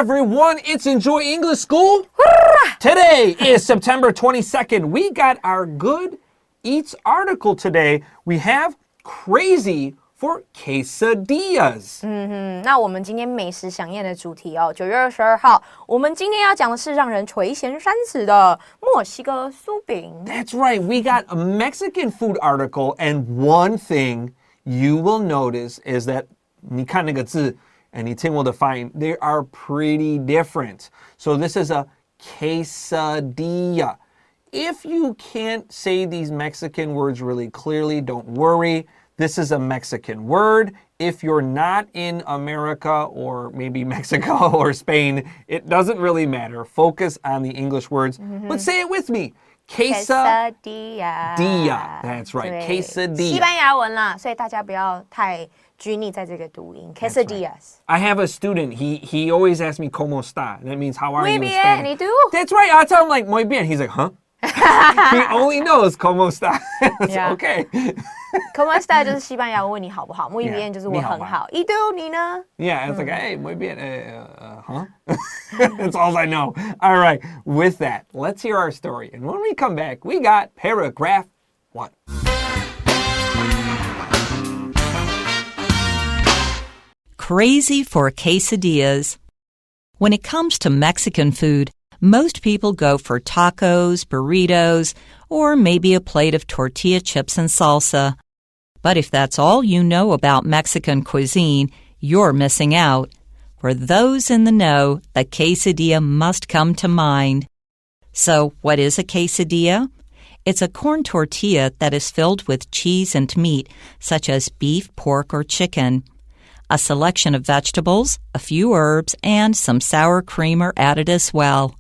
everyone, it's Enjoy English School. Today is September 22nd. We got our Good Eats article today. We have crazy for quesadillas. 那我们今天美食飨宴的主题哦，9月22号，我们今天要讲的是让人垂涎三尺的墨西哥酥饼。That's right. We got a Mexican food article, and one thing you will notice is that 你看那个字 and 你听我的发音 they are pretty different. So this is a quesadilla. If you can't say these Mexican words really clearly, don't worry. This is a Mexican word. If you're not in America or maybe Mexico or Spain, it doesn't really matter. Focus on the English words. But say it with me. Quesadilla. That's right. Quesadilla. 西班牙文啦，所以大家不要太拘泥在这个读音。Quesadillas. I have a student. He always asks me "Cómo está?" That means how are you in Muy Spanish. bien, ¿y tú? That's right. I tell him like "Muy bien." He's like, "Huh?" He only knows "Cómo está?" Yeah. Okay. ¿Cómo está? 就是西班牙文问你好不好 Muy bien 就是我很好 ¿Y tú? 你呢 Yeah, it's like, hey, muy bien. Huh? That's all I know. All right. With that, let's hear our story. And when we come back, we got paragraph 1. Crazy for quesadillas. When it comes to Mexican food, most people go for tacos, burritos, or maybe a plate of tortilla chips and salsa. But if that's all you know about Mexican cuisine, you're missing out. For those in the know, the quesadilla must come to mind. So, what is a quesadilla? It's a corn tortilla that is filled with cheese and meat, such as beef, pork, or chicken. A selection of vegetables, a few herbs, and some sour cream are added as well.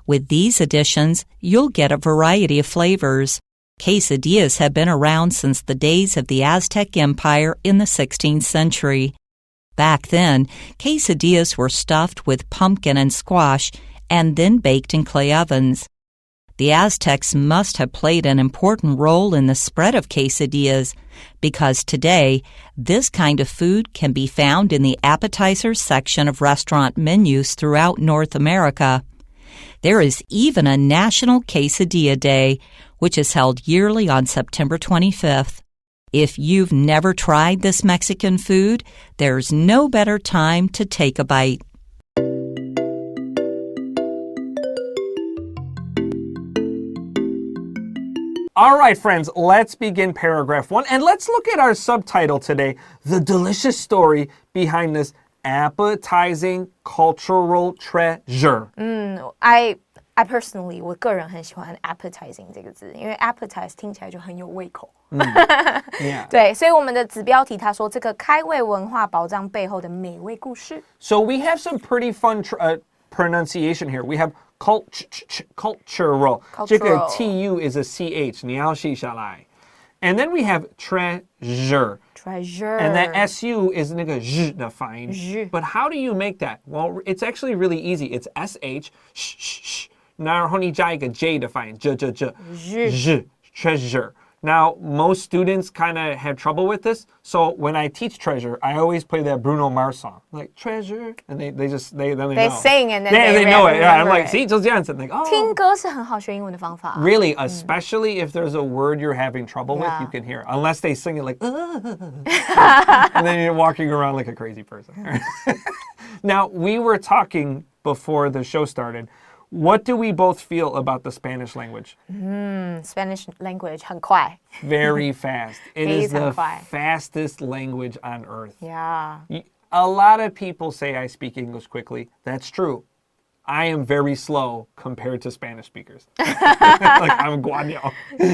With these additions, you'll get a variety of flavors. Quesadillas have been around since the days of the Aztec Empire in the 16th century. Back then, quesadillas were stuffed with pumpkin and squash and then baked in clay ovens. The Aztecs must have played an important role in the spread of quesadillas because today, this kind of food can be found in the appetizers section of restaurant menus throughout North America. There is even a National Quesadilla Day, which is held yearly on September 25th. If you've never tried this Mexican food, there's no better time to take a bite. All right, friends, let's begin paragraph 1. And let's look at our subtitle today, the delicious story behind this appetizing cultural treasure. I personally 我个人很喜欢 appetizing 这个字，因为 appetize 听起来就很有胃口。Yeah. 对，所以我们的子标题他说这个开胃文化宝藏背后的美味故事。So we have some pretty fun pronunciation here. We have cultural. 这个 tu is a ch. 你要记下来。And then we have treasure. Treasure. And that su is 那个 zh 的发音。But how do you make that? Well, it's actually really easy. It's sh, sh. 然后你加一个 j 的发音 treasure. Now, most students kind of have trouble with this. So when I teach treasure, I always play that Bruno Mars song. Like, treasure. And they know. They sing and then they know it. Yeah, I'm like, ， see, 就这样子. Like, oh. 听歌是很好学英文的方法。Really, especially if there's a word you're having trouble with, you can hear it. Unless they sing it like, and then you're walking around like a crazy person. Now, we were talking before the show started. What do we both feel about the Spanish language? Spanish language 很快。Very fast. It is the 非常快。 fastest language on earth. Yeah. A lot of people say I speak English quickly. That's true. I am very slow compared to Spanish speakers. Like I'm guanyo.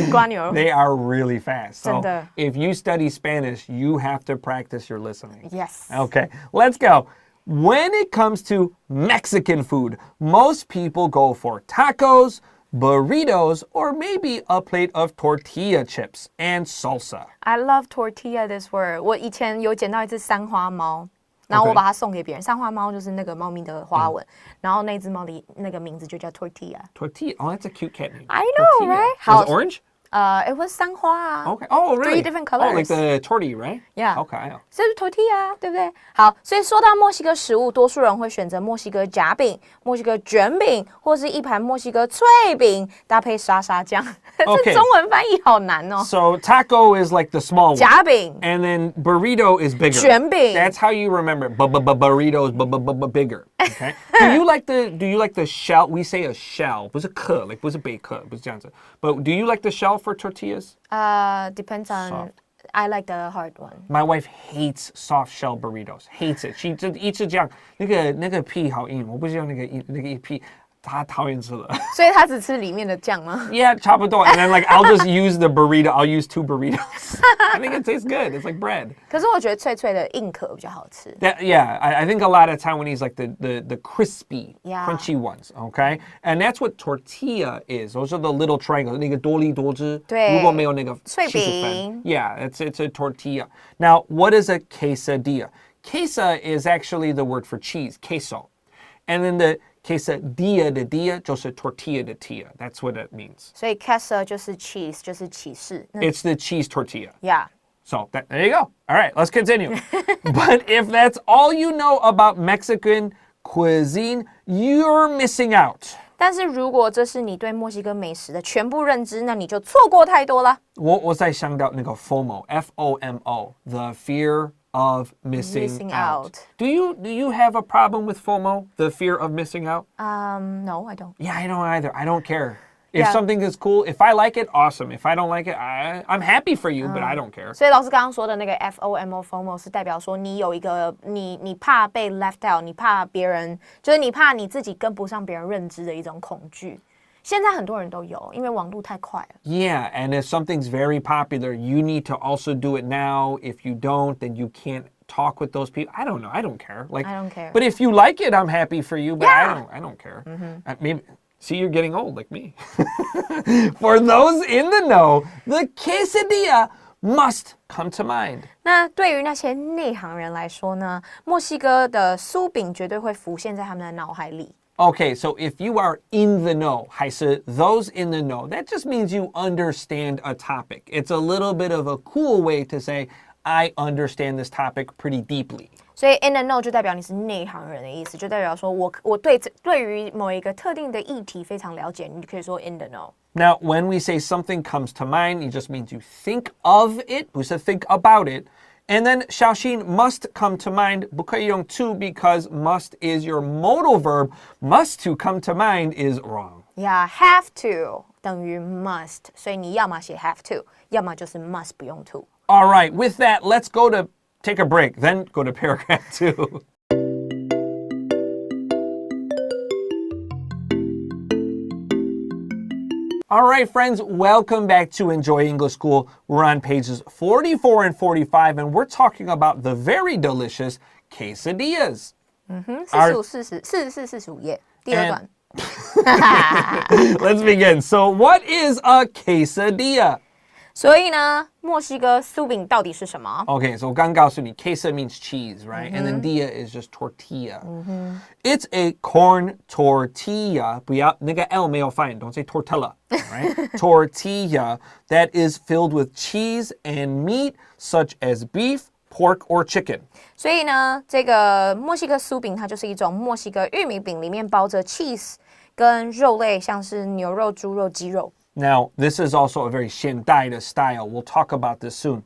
瓜牛。 They are really fast. So 真的。 if you study Spanish, you have to practice your listening. Yes. Okay, let's go. When it comes to Mexican food, most people go for tacos, burritos, or maybe a plate of tortilla chips and salsa. I love tortilla this word. 我以前有捡到一只三花猫，然后我把它送给别人。三花猫就是那个猫咪的花纹，然后那只猫的那个名字就叫 tortilla。 Tortilla. Oh, that's a cute cat name. I know, Tortilla. right? Was it orange? It was 三花啊。Okay. Oh, really? 3 different colors. Oh, like the tortilla, right? Yeah. Okay. 这是 tortilla，对不对？好，所以说到墨西哥食物，多数人会选择墨西哥夹饼、墨西哥卷饼，或是一盘墨西哥脆饼，搭配沙沙酱。Okay. 这中文翻译好难哦。So taco is like the small one. 夹饼 And then burrito is bigger. 卷饼 That's how you remember it. Burrito is bigger. Okay. Do you like the shell? We say a shell. 不是壳 like 不是贝壳不是这样子 But do you like the shell for tortillas? Depends on. Soft. I like the hard one. My wife hates soft shell burritos. Hates it. She 就一直这样那个皮好硬，我不知道那个一皮。他讨厌吃了。所以他只吃里面的酱吗？ Yeah, 差不多。And then like I'll just use the burrito. I'll use 2 burritos. I think it tastes good. It's like bread. 可是我觉得脆脆的硬壳比较好吃。Yeah, I think a lot of Taiwanese like the crispy, Yeah. crunchy ones. Okay, and that's what tortilla is. Those are the little triangles. 那个多利多汁。对。如果没有那个脆饼。Yeah, it's a tortilla. Now, what is a quesadilla? Queso is actually the word for cheese, queso, and then the quesadilla 的 dia 就是 tortilla 的 tia. That's what it means. 所以 queso 就是 cheese， 就是起司。It's the cheese tortilla. Yeah. So there you go. All right, let's continue. But if that's all you know about Mexican cuisine, you're missing out. 但是如果这是你对墨西哥美食的全部认知，那你就错过太多了。我在想到那个 FOMO, F-O-M-O, the fear of missing out. Do you have a problem with FOMO, the fear of missing out? No, I don't. Yeah, I don't either. I don't care. If Yeah. something is cool, if I like it, awesome. If I don't like it, I'm happy for you, but I don't care. 所以老师刚刚说的那个 FOMO 是代表说你有一个你怕被 left out， 你怕别人，就是你怕你自己跟不上别人认知的一种恐惧。现在很多人都有，因为网络太快了。Yeah, and if something's very popular, you need to also do it now. If you don't, then you can't talk with those people. I don't know. I don't care. Like, I don't care. But if you like it, I'm happy for you. But Yeah. I don't care. Maybe. See, you're getting old like me. For those in the know, the quesadilla must come to mind. 那对于那些内行人来说呢，墨西哥的酥饼绝对会浮现在他们的脑海里。Okay, so if you are in the know, 还是 those in the know, that just means you understand a topic. It's a little bit of a cool way to say, I understand this topic pretty deeply. 所以 in the know 就代表你是内行人的意思，就代表说我对于某一个特定的议题非常了解，你就可以说 in the know。 Now, when we say something comes to mind, it just means you think of it, 不是 think about it. And then 小心 must come to mind, 不可以用 to because must is your modal verb. Must to come to mind is wrong. Yeah, have to 等于 must， 所以你要么写 have to， 要么就是 must 不用 to。 All right, with that, let's go to take a break, then go to paragraph 2. All right, friends, welcome back to Enjoy English School. We're on pages 44 and 45, and we're talking about the very delicious quesadillas. 45页，第二段。Let's begin. So, what is a quesadilla? 所以呢，墨西哥酥饼到底是什么？ Okay, so 我刚告诉你 queso means cheese, right? And then dia is just tortilla. It's a corn tortilla. 不要那个 L 没有发音 don't say tortilla, right? Tortilla that is filled with cheese and meat such as beef, pork, or chicken. 所以呢，这个墨西哥酥饼它就是一种墨西哥玉米饼，里面包着 cheese 跟肉类，像是牛肉、猪肉、鸡肉。Now, this is also a very 现代的 style. We'll talk about this soon.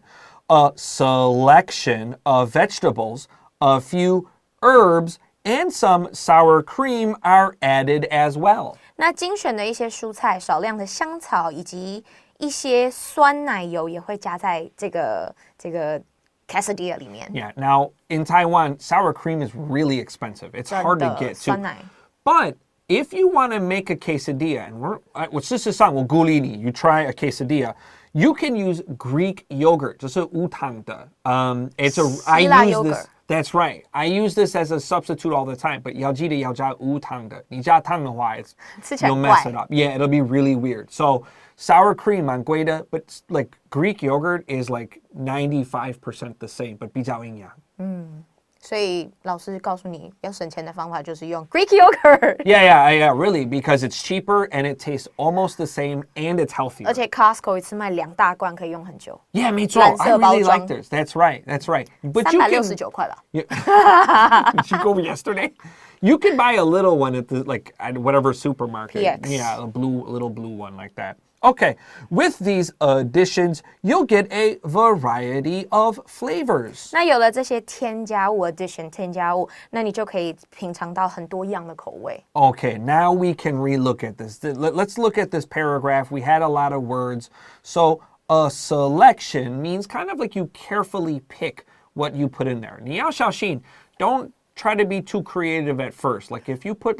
A selection of vegetables, a few herbs, and some sour cream are added as well. 那精选的一些蔬菜、少量的香草以及一些酸奶油也会加在这个 quesadilla 里面。 Yeah, now in Taiwan, sour cream is really expensive. It's hard to 真的， get 酸 to. 奶。 But if you want to make a quesadilla, and 事实上我鼓励你 you try a quesadilla, you can use Greek yogurt, 就是无糖的. It's I 希腊 use yogurt. this. That's right. I use this as a substitute all the time, but 要记得要加无糖的。你加糖的话, you'll mess it up. Yeah, it'll be really weird. So sour cream 蛮贵的, but like Greek yogurt is like 95% the same, but 比较营养.所以老师告诉你要省钱的方法就是用 Greek yogurt. Yeah, really, because it's cheaper and it tastes almost the same and it's healthier. 而且 Costco 一次卖2大罐可以用很久。Yeah, 没错 I really like this. That's right. But you can 369块吧。Did you go yesterday? You can buy a little one at the at whatever supermarket. PX. Yeah, a little blue one like that. Okay, with these additions, you'll get a variety of flavors. 那有了这些添加物 addition 添加物，那你就可以品尝到很多样的口味。Okay, now we can relook at this. Let's look at this paragraph. We had a lot of words. So a selection means kind of like you carefully pick what you put in there. 你要小心, don't try to be too creative at first. Like if you put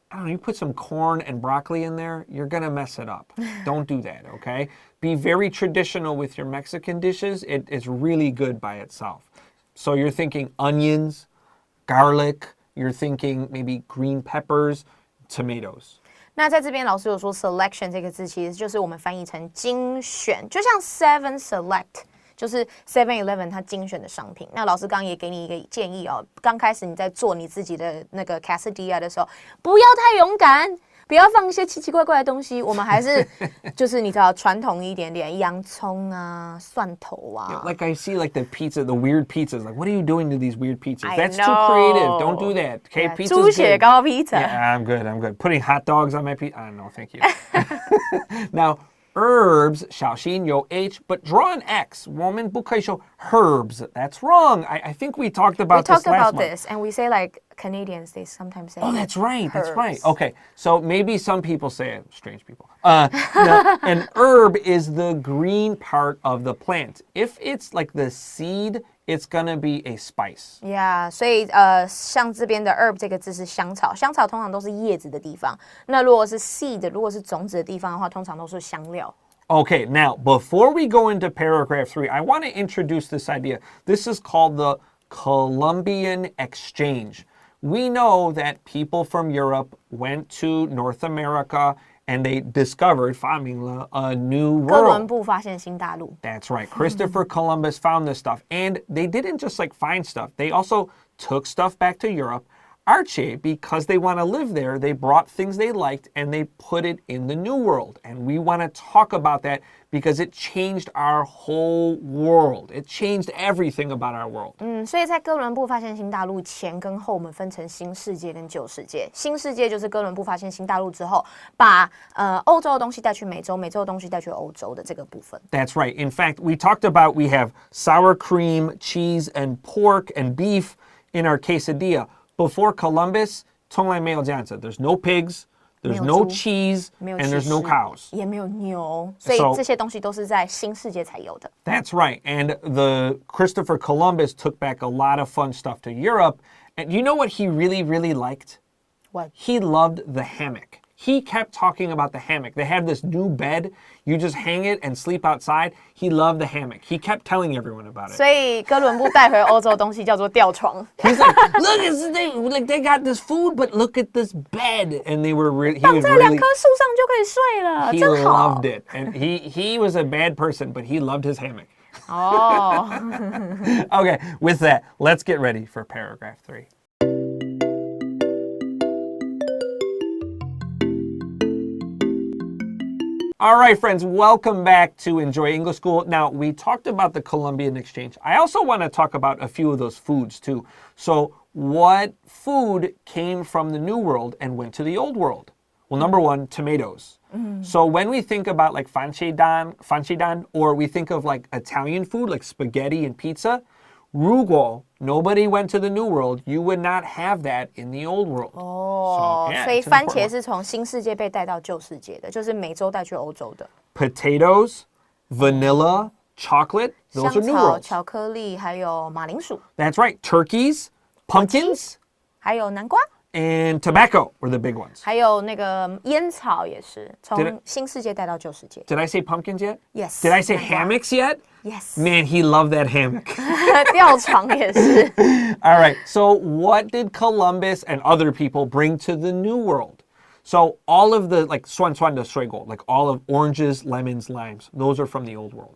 I don't know, you put some corn and broccoli in there, you're going to mess it up. Don't do that, okay? Be very traditional with your Mexican dishes. It's really good by itself. So you're thinking onions, garlic, you're thinking maybe green peppers, tomatoes. 那在这边老师有说 selection 这个字其实就是我们翻译成精选，就像 Seven Select。就是 7-Eleven 它精选的商品。那老师刚刚也给你一个建议哦，刚开始你在做你自己的那个 Quesadillas 的时候，不要太勇敢，不要放一些奇奇怪怪的东西。我们还是就是你知道传统一点点，洋葱啊、蒜头啊。Like I see the pizza, the weird pizzas. Like, what are you doing to these weird pizzas? That's know. too creative. Don't do that. Okay, pizza's 猪血 good. 糕 pizza. Yeah, I'm good. Putting hot dogs on my pizza? I don't know, thank you. Now,Herbs, 小心有 H, but draw an X. 我们不可以说 herbs. That's wrong. I think we talked about this last month. We talked about this, and we say Canadians, they sometimes say. Oh, that's right. Herbs. That's right. Okay, so maybe some people say it. Strange people. An herb is the green part of the plant. If it's like the seed, it's gonna be a spice. Yeah, 所以像这边的 herb 这个字是香草，香草通常都是叶子的地方。那如果是 seed， 如果是种子的地方的话，通常都是香料。Okay, now before we go into paragraph 3, I want to introduce this idea. This is called the Columbian exchange. We know that people from Europe went to North America and they discovered, 发明了 a new 哥伦 world. 布发现新大陆。That's right. Christopher Columbus found this stuff. And they didn't just find stuff. They also took stuff back to Europe. Archie, because they want to live there, they brought things they liked and they put it in the New World. And we want to talk about that because it changed our whole world. It changed everything about our world. 所以在哥伦布发现新大陆前跟后，我们分成新世界跟旧世界。新世界就是哥伦布发现新大陆之后，把欧洲的东西带去美洲，美洲的东西带去欧洲的这个部分。That's right. In fact, we talked about we have sour cream, cheese, and pork and beef in our quesadilla. Before Columbus, 从来没有这样子. There's no pigs, there's no cheese, and there's no cows. 也没有牛，所以这些东西都是在新世界才有的。That's right. And the Christopher Columbus took back a lot of fun stuff to Europe. And you know what he really, really liked? What? He loved the hammock. He kept talking about the hammock. They have this new bed. You just hang it and sleep outside. He loved the hammock. He kept telling everyone about it. 所以哥伦布带回欧洲的东西叫做吊床。He's like, look, they got this food, but look at this bed. And they were really, 绑在2棵树上就可以睡了， he 真好。 loved it. And he was a bad person, but he loved his hammock. 哦。Okay, with that, let's get ready for paragraph 3. All right, friends, welcome back to Enjoy English School. Now, we talked about the Columbian exchange. I also want to talk about a few of those foods, too. So, what food came from the New World and went to the Old World? Well, number one, tomatoes. So when we think about fanchidan, or we think of Italian food, like spaghetti and pizza, 如果 nobody went to the New World, you would not have that in the Old World. 哦， yeah, 所以 it's an 番 important 茄 one. 是从新世界被带到旧世界的，就是美洲带去欧洲的。Potatoes, vanilla, chocolate, those 香 are New 草、 Worlds. 巧克力，还有马铃薯， That's right. Turkeys, pumpkins, 还有南瓜， and tobacco were the big ones. 还有那个烟草也是 Did it- 从新世界带到旧世界。 Did I say pumpkins yet? Yes. Did I say 南瓜 hammocks yet? Yes. Man, he loved that hammock. 吊床也是。All right. So what did Columbus and other people bring to the New World? So all of the like 酸酸的水果, like all of oranges, lemons, limes, those are from the old world.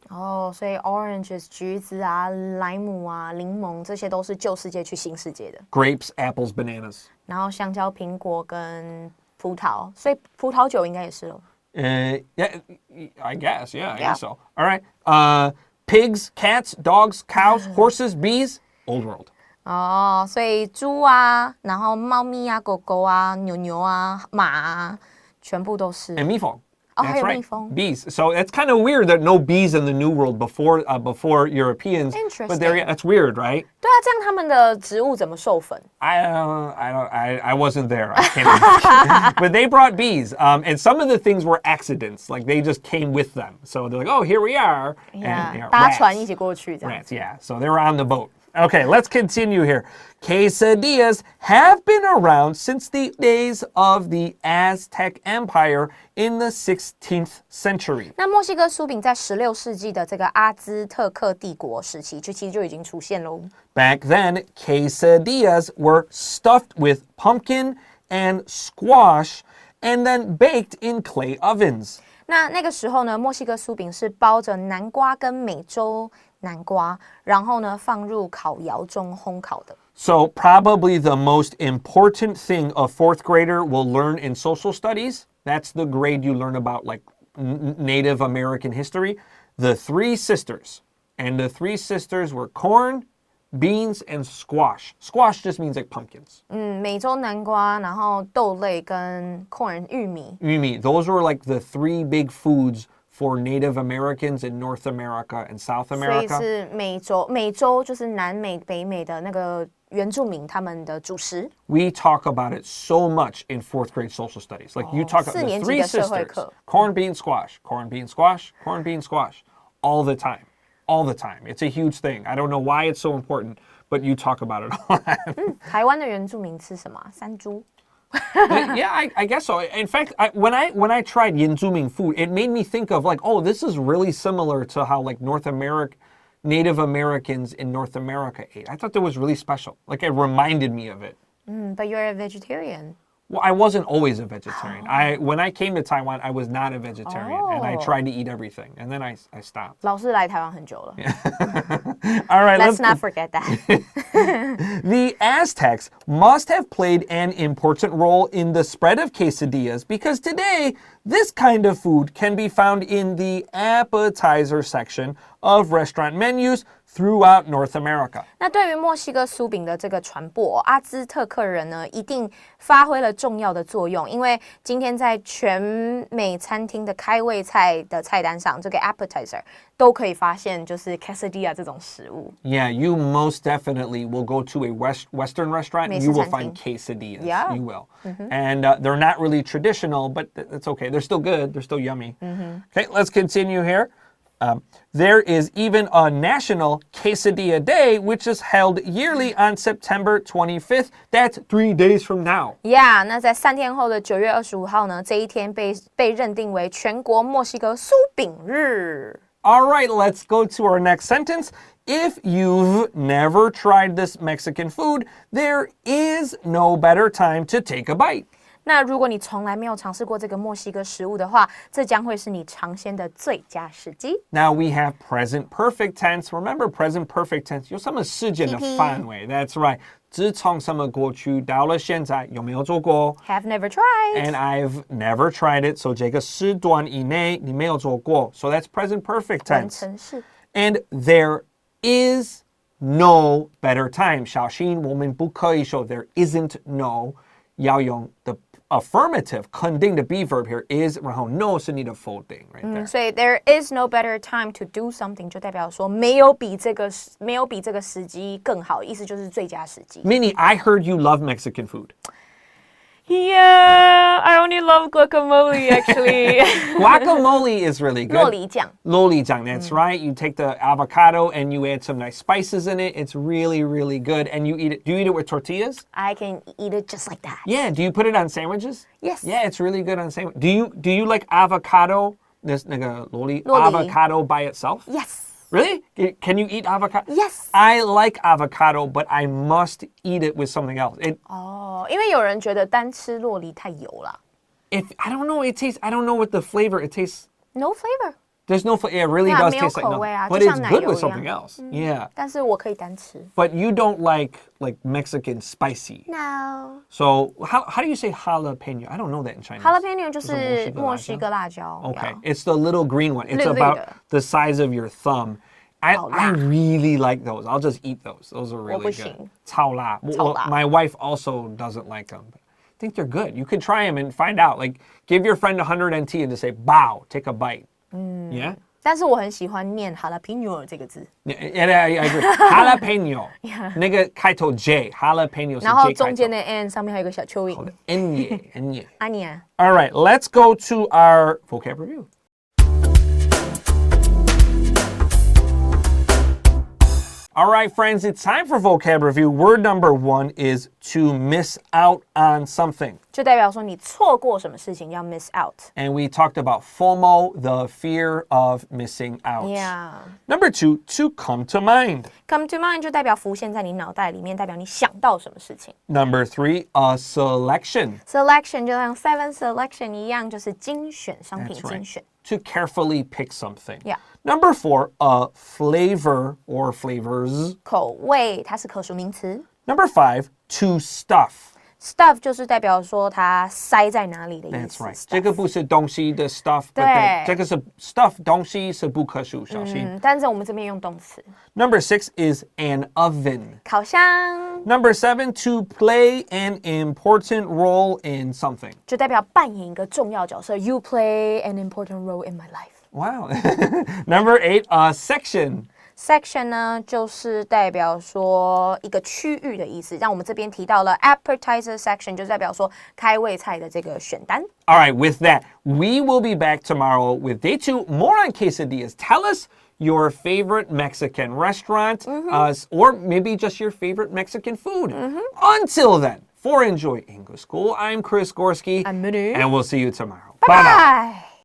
所以 oranges 橘子啊、莱姆啊、柠檬这些都是旧世界去新世界的。Grapes, apples, bananas. 然后香蕉、苹果跟葡萄，所以葡萄酒应该也是咯。Yeah, I guess. Yeah, I guess so. All right. Pigs, cats, dogs, cows, horses, bees, old world. 所以猪啊，然后猫咪啊、狗狗啊、牛啊、马啊，全部都是。And 蜜蜂. 还 That's 有 right. 蜜蜂。Bees. So it's kind of weird that no bees in the New World before Europeans. Interesting. But that's weird, right? 对啊，这样他们的植物怎么授粉？ I wasn't there. I can't. But they brought bees, and some of the things were accidents. Like they just came with them. So they're like, oh, here we are. And, 搭船一起过去这样。rats, yeah. So they were on the boat. Okay, let's continue here. Quesadillas have been around since the days of the Aztec Empire in the 16th century. 那墨西哥酥饼在16世纪的这个阿兹特克帝国时期，其实就已经出现喽。Back then, quesadillas were stuffed with pumpkin and squash and then baked in clay ovens. 那个时候呢，墨西哥酥饼是包着南瓜跟美洲南瓜，然后呢放入烤窑中烘烤的。So probably the most important thing a fourth grader will learn in social studies, that's the grade you learn about like Native American history, the three sisters. And the three sisters were corn, beans, and squash. Squash just means like pumpkins. 美洲南瓜，然后豆类跟 corn 玉米。玉米, those were like the three big foods for Native Americans in North America and South 所以 America. 是美洲就是南美、北美的那个原住民他们的主食。We talk about it so much in fourth grade social studies. Like you talk about the 4年级 three 的社会 sisters, 课。 corn, bean, squash, corn, bean, squash, corn, bean, squash, all the time. All the time. It's a huge thing. I don't know why it's so important, but you talk about it a lot. 台湾的原住民吃什么？山猪。Yeah, I guess so. In fact, when I tried Yinzuming food, it made me think of like, oh, this is really similar to how like Native Americans in North America ate. I thought that was really special. Like it reminded me of it. But you're a vegetarian. Well, I wasn't always a vegetarian. When I came to Taiwan, I was not a vegetarian, and I tried to eat everything, and then I stopped. 老师来台湾很久了。All right, Let's not forget that. The Aztecs must have played an important role in the spread of quesadillas because today, this kind of food can be found in the appetizer section of restaurant menus throughout North America. 那对于墨西哥酥饼的这个传播，阿兹特克人呢一定发挥了重要的作用，因为今天在全美餐厅的开胃菜的菜单上，这个 appetizer 都可以发现就是 quesadilla 这种食物。Yeah, you most definitely will go to a Western restaurant and you will find quesadillas. Yeah. You will. And they're not really traditional, but it's okay. They're still good. They're still yummy. Okay, let's continue here. There is even a National Quesadilla Day, which is held yearly on September 25th. That's 3 days from now. Yeah, 那在3天后的9月25号呢，这一天被认定为全国墨西哥酥饼日。All right, let's go to our next sentence. If you've never tried this Mexican food, there is no better time to take a bite. 那如果你从来没有尝试过这个墨西哥食物的话，这将会是你尝鲜的最佳时机。Now we have present perfect tense. Remember present perfect tense 有什么事件的范围 That's right. 自从什么过去到了现在有没有做过 Have never tried. And I've never tried it. So 这个时段以内你没有做过 So that's present perfect 完 tense. 成式。 And there is no better time. 小心我们不可以说 there isn't no 要用 the affirmative 肯定的 be verb here is 然后 no 是你的否定 right there. 所以 there is no better time to do something 就代表说没有比这个时机更好，意思就是最佳时机。 Minnie, I heard you love Mexican food. Yeah, I only love guacamole actually. Guacamole is really good. 酪梨酱。 Lolijang, that's right. You take the avocado and you add some nice spices in it. It's really, really good. And you eat it. Do you eat it with tortillas? I can eat it just like that. Yeah. Do you put it on sandwiches? Yes. Yeah, it's really good on sandwich. Do you like avocado? This Loli. avocado by itself? Yes. Really? Can you eat avocado? Yes. I like avocado, but I must eat it with something else. 因为有人觉得单吃酪梨太油了。I don't know, I don't know what the flavor, it tastes. No flavor. There's no flavor. It really does taste like nothing. But it's good with something else. Yeah. 但是我可以单吃。But you don't like Mexican spicy. No. So how do you say jalapeno? I don't know that in Chinese. Jalapeno 就是墨西哥辣椒。Okay. It's the little green one. It's about the size of your thumb. I really like those. I'll just eat those. Those are really good. 超辣. Well, my wife also doesn't like them. But I think they're good. You can try them and find out. Like, give your friend 100 NT and just say, "Bow, take a bite." Yeah. 但是我很喜欢念 jalapeno 这个字。Yeah, I agree. Jalapeno. 那个开头 J, jalapeno 是 J 然后中间的 N 上面还有一个小蚯蚓。Enye. Anya. All right, let's go to our vocab review. All right, friends, it's time for vocab review. Word number 1 is to miss out on something. 就代表说你错过什么事情要 miss out. And we talked about FOMO, the fear of missing out. Yeah. Number 2, to come to mind. Come to mind 就代表浮现在你脑袋里面，代表你想到什么事情。Number 3, a selection. Selection 就像 Seven Selection 一样，就是精选商品 That's right. 精选。To carefully pick something. Yeah. Number 4, a flavor or flavors. 口味它是可数名词。Number 5, to stuff. Stuff 就是代表说它塞在哪里的意思。That's right. 这个不是东西的 stuff, but 这个是 stuff 东西是不可数，小心。但是我们这边用动词。Number 6 is an oven. 烤箱。Number 7, to play an important role in something. 就代表扮演一个重要角色。You play an important role in my life. Wow. Number 8, a section. Section 呢，就是代表说一个区域的意思。让我们这边提到了 appetizer section， 就代表说开胃菜的这个选单。All right, with that, we will be back tomorrow with day 2, more on quesadillas. Tell us your favorite Mexican restaurant, or maybe just your favorite Mexican food. Until then, for Enjoy English School, I'm Chris Gorski. I'm Minnie. And we'll see you tomorrow. Bye-bye.